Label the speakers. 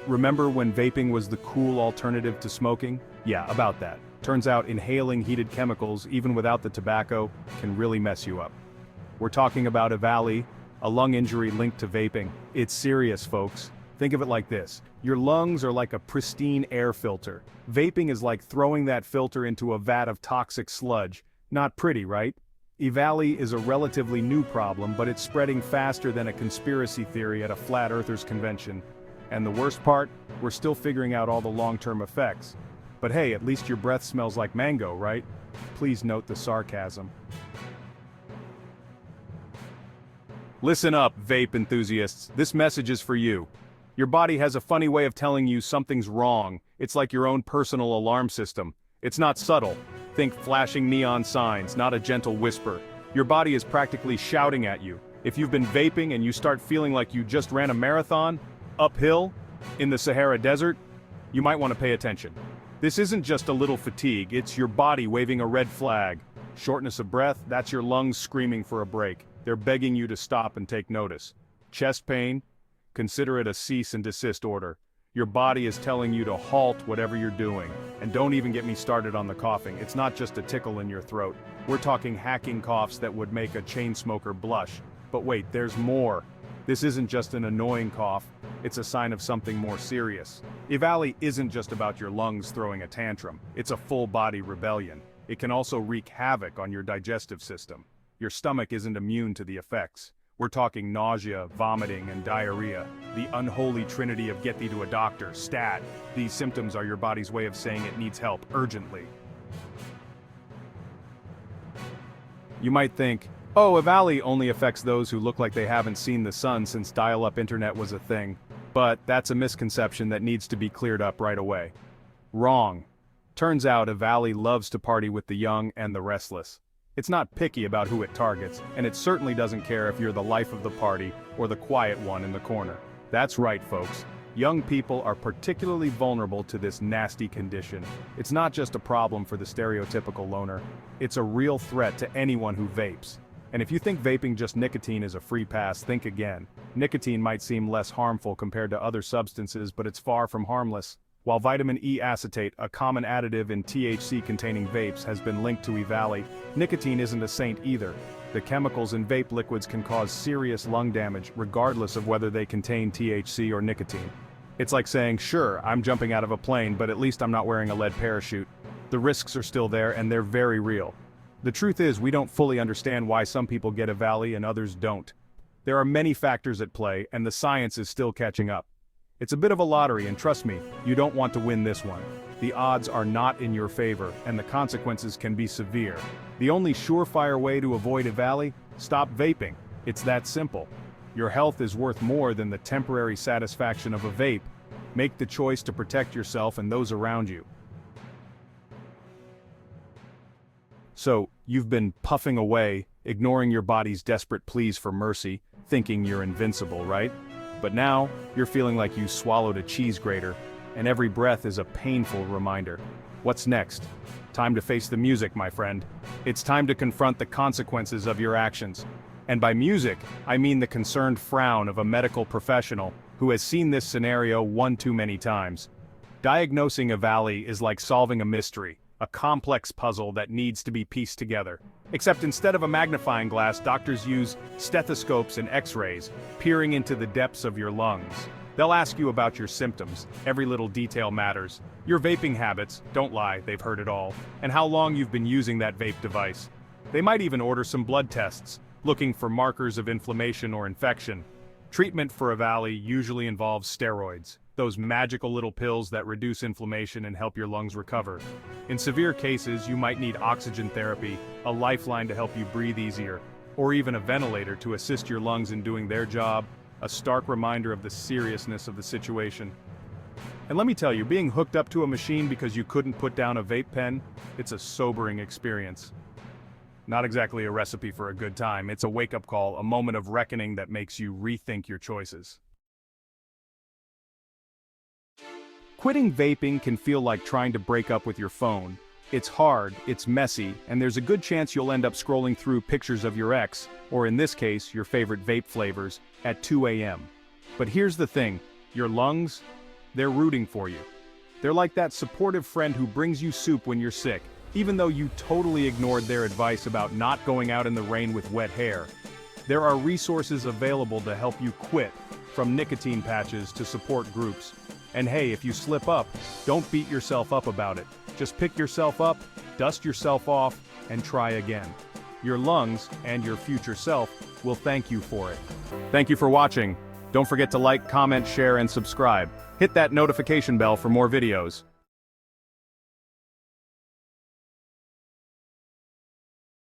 Speaker 1: Remember when vaping was the cool alternative to smoking? Yeah, about that. Turns out inhaling heated chemicals, even without the tobacco, can really mess you up. We're talking about EVALI, a lung injury linked to vaping. It's serious, folks. Think of it like this. Your lungs are like a pristine air filter. Vaping is like throwing that filter into a vat of toxic sludge. Not pretty, right? EVALI is a relatively new problem, but it's spreading faster than a conspiracy theory at a flat earthers convention. And the worst part, we're still figuring out all the long-term effects. But hey, at least your breath smells like mango, right? Please note the sarcasm. Listen up, vape enthusiasts. This message is for you. Your body has a funny way of telling you something's wrong. It's like your own personal alarm system. It's not subtle. Think flashing neon signs, not a gentle whisper. Your body is practically shouting at you. If you've been vaping and you start feeling like you just ran a marathon, uphill, in the Sahara Desert, you might want to pay attention. This isn't just a little fatigue, it's your body waving a red flag. Shortness of breath, that's your lungs screaming for a break. They're begging you to stop and take notice. Chest pain, consider it a cease and desist order. Your body is telling you to halt whatever you're doing. And don't even get me started on the coughing. It's not just a tickle in your throat. We're talking hacking coughs that would make a chain smoker blush. But wait, there's more. This isn't just an annoying cough, it's a sign of something more serious. EVALI isn't just about your lungs throwing a tantrum, it's a full-body rebellion. It can also wreak havoc on your digestive system. Your stomach isn't immune to the effects. We're talking nausea, vomiting, and diarrhea. The unholy trinity of get thee to a doctor, stat. These symptoms are your body's way of saying it needs help urgently. You might think, oh, EVALI only affects those who look like they haven't seen the sun since dial-up internet was a thing. But that's a misconception that needs to be cleared up right away. Wrong. Turns out EVALI loves to party with the young and the restless. It's not picky about who it targets, and it certainly doesn't care if you're the life of the party or the quiet one in the corner. That's right, folks. Young people are particularly vulnerable to this nasty condition. It's not just a problem for the stereotypical loner. It's a real threat to anyone who vapes. And if you think vaping just nicotine is a free pass, think again. Nicotine might seem less harmful compared to other substances, but it's far from harmless. While vitamin E acetate, a common additive in THC-containing vapes, has been linked to EVALI, nicotine isn't a saint either. The chemicals in vape liquids can cause serious lung damage, regardless of whether they contain THC or nicotine. It's like saying, sure, I'm jumping out of a plane, but at least I'm not wearing a lead parachute. The risks are still there, and they're very real. The truth is, we don't fully understand why some people get EVALI and others don't. There are many factors at play, and the science is still catching up. It's a bit of a lottery, and trust me, you don't want to win this one. The odds are not in your favor, and the consequences can be severe. The only surefire way to avoid EVALI? Stop vaping. It's that simple. Your health is worth more than the temporary satisfaction of a vape. Make the choice to protect yourself and those around you. So, you've been puffing away, ignoring your body's desperate pleas for mercy, thinking you're invincible, right? But now, you're feeling like you swallowed a cheese grater, and every breath is a painful reminder. What's next? Time to face the music, my friend. It's time to confront the consequences of your actions. And by music, I mean the concerned frown of a medical professional who has seen this scenario one too many times. Diagnosing EVALI is like solving a mystery, a complex puzzle that needs to be pieced together. Except instead of a magnifying glass, doctors use stethoscopes and x-rays, peering into the depths of your lungs. They'll ask you about your symptoms, every little detail matters. Your vaping habits, don't lie, they've heard it all, and how long you've been using that vape device. They might even order some blood tests, looking for markers of inflammation or infection. Treatment for EVALI usually involves steroids, those magical little pills that reduce inflammation and help your lungs recover. In severe cases, you might need oxygen therapy, a lifeline to help you breathe easier, or even a ventilator to assist your lungs in doing their job, a stark reminder of the seriousness of the situation. And let me tell you, being hooked up to a machine because you couldn't put down a vape pen, it's a sobering experience. Not exactly a recipe for a good time, it's a wake-up call, a moment of reckoning that makes you rethink your choices. Quitting vaping can feel like trying to break up with your phone. It's hard, it's messy, and there's a good chance you'll end up scrolling through pictures of your ex, or in this case, your favorite vape flavors, at 2 a.m. But here's the thing, your lungs, They're rooting for you. They're like that supportive friend who brings you soup when you're sick, even though you totally ignored their advice about not going out in the rain with wet hair. There are resources available to help you quit, from nicotine patches to support groups. And hey, if you slip up, don't beat yourself up about it. Just pick yourself up, dust yourself off, and try again. Your lungs, and your future self, will thank you for it. Thank you for watching. Don't forget to like, comment, share, and subscribe. Hit that notification bell for more videos.